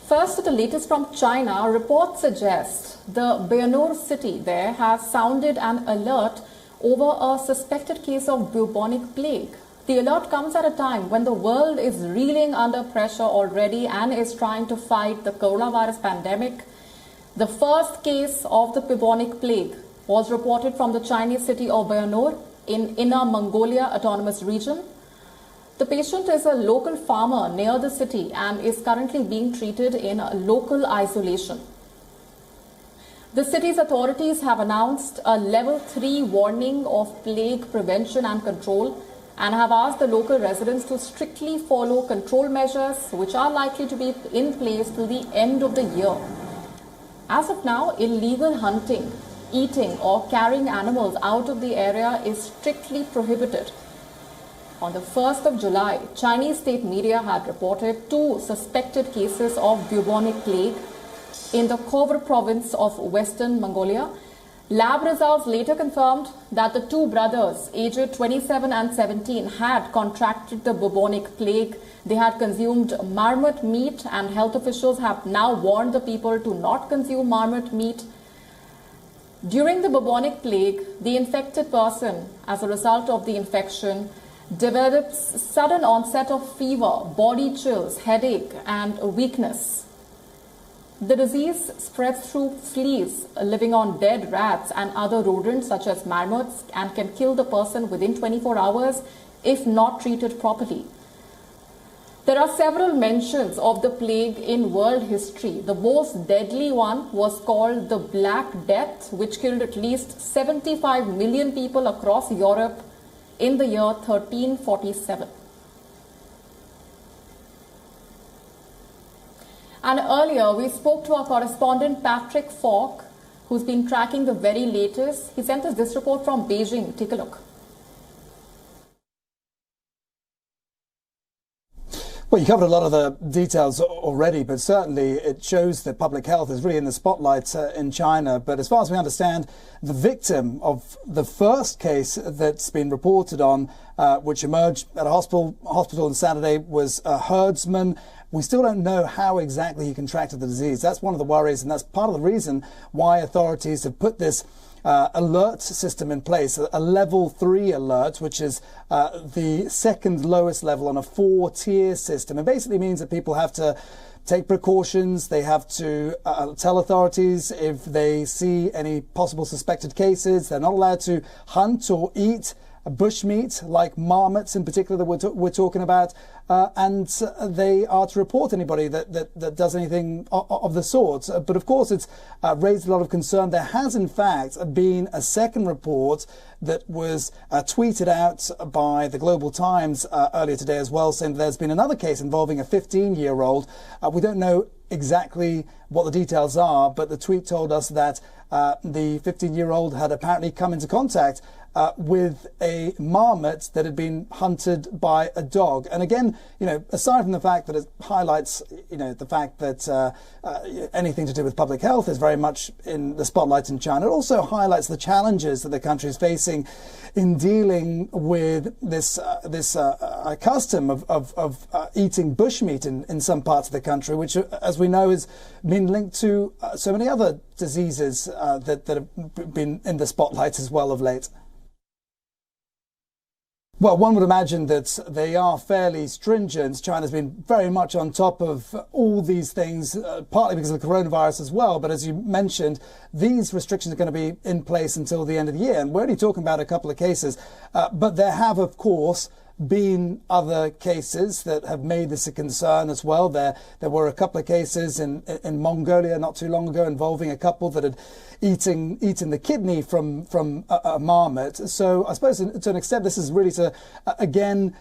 First, the latest from China, reports suggest the Bayan Nur City there has sounded an alert over a suspected case of bubonic plague. The alert comes at a time when the world is reeling under pressure already and is trying to fight the coronavirus pandemic. The first case of the bubonic plague was reported from the Chinese city of Bayan Nur in Inner Mongolia Autonomous Region. The patient is a local farmer near the city and is currently being treated in local isolation. The city's authorities have announced a level 3 warning of plague prevention and control and have asked the local residents to strictly follow control measures which are likely to be in place till the end of the year. As of now, illegal hunting, eating or carrying animals out of the area is strictly prohibited. On the 1st of July, Chinese state media had reported 2 suspected cases of bubonic plague in the Kovar province of Western Mongolia. Lab results later confirmed that the 2 brothers, aged 27 and 17, had contracted the bubonic plague. They had consumed marmot meat, and health officials have now warned the people to not consume marmot meat. During the bubonic plague, the infected person, as a result of the infection, develops sudden onset of fever, body chills, headache and weakness. The disease spreads through fleas living on dead rats and other rodents such as marmots and can kill the person within 24 hours if not treated properly. There are several mentions of the plague in world history. The most deadly one was called the Black Death, which killed at least 75 million people across Europe in the year 1347. And earlier, we spoke to our correspondent Patrick Falk, who's been tracking the very latest. He sent us this report from Beijing. Take a look. Well, you covered a lot of the details already, but certainly it shows that public health is really in the spotlight in China. But as far as we understand, the victim of the first case that's been reported on, which emerged at a hospital on Saturday, was a herdsman. We still don't know how exactly he contracted the disease. That's one of the worries, and that's part of the reason why authorities have put this alert system in place, a level 3 alert, which is the second lowest level on a 4-tier system. It basically means that people have to take precautions. They have to tell authorities if they see any possible suspected cases. They're not allowed to hunt or eat bushmeat, like marmots in particular that we're talking about, and they are to report anybody that does anything of the sort. But of course, it's raised a lot of concern. There has in fact been a second report that was tweeted out by the Global Times earlier today as well, saying that there's been another case involving a 15-year-old. We don't know exactly what the details are, but the tweet told us that the 15-year-old had apparently come into contact with a marmot that had been hunted by a dog. And again, aside from the fact that it highlights, the fact that anything to do with public health is very much in the spotlight in China, it also highlights the challenges that the country is facing in dealing with this custom of eating bushmeat in some parts of the country, which, as we know, has been linked to so many other diseases that have been in the spotlight as well of late. Well, one would imagine that they are fairly stringent. China's been very much on top of all these things, partly because of the coronavirus as well. But as you mentioned, these restrictions are going to be in place until the end of the year. And we're only talking about a couple of cases. But there have, of course, been other cases that have made this a concern as well. There were a couple of cases in Mongolia not too long ago involving a couple that had eaten the kidney from a marmot. So I suppose to an extent this is really to again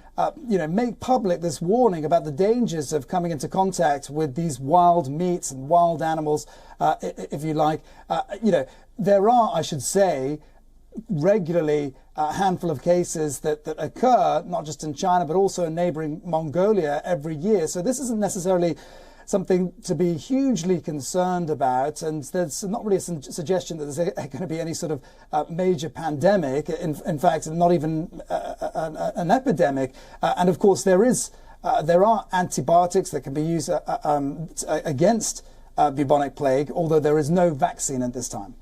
make public this warning about the dangers of coming into contact with these wild meats and wild animals, if you like. There are, I should say, regularly a handful of cases that occur not just in China but also in neighboring Mongolia every year. So this isn't necessarily something to be hugely concerned about, and there's not really a suggestion that there's going to be any sort of major pandemic. In fact, not even an epidemic. And of course, there is there are antibiotics that can be used against bubonic plague, although there is no vaccine at this time.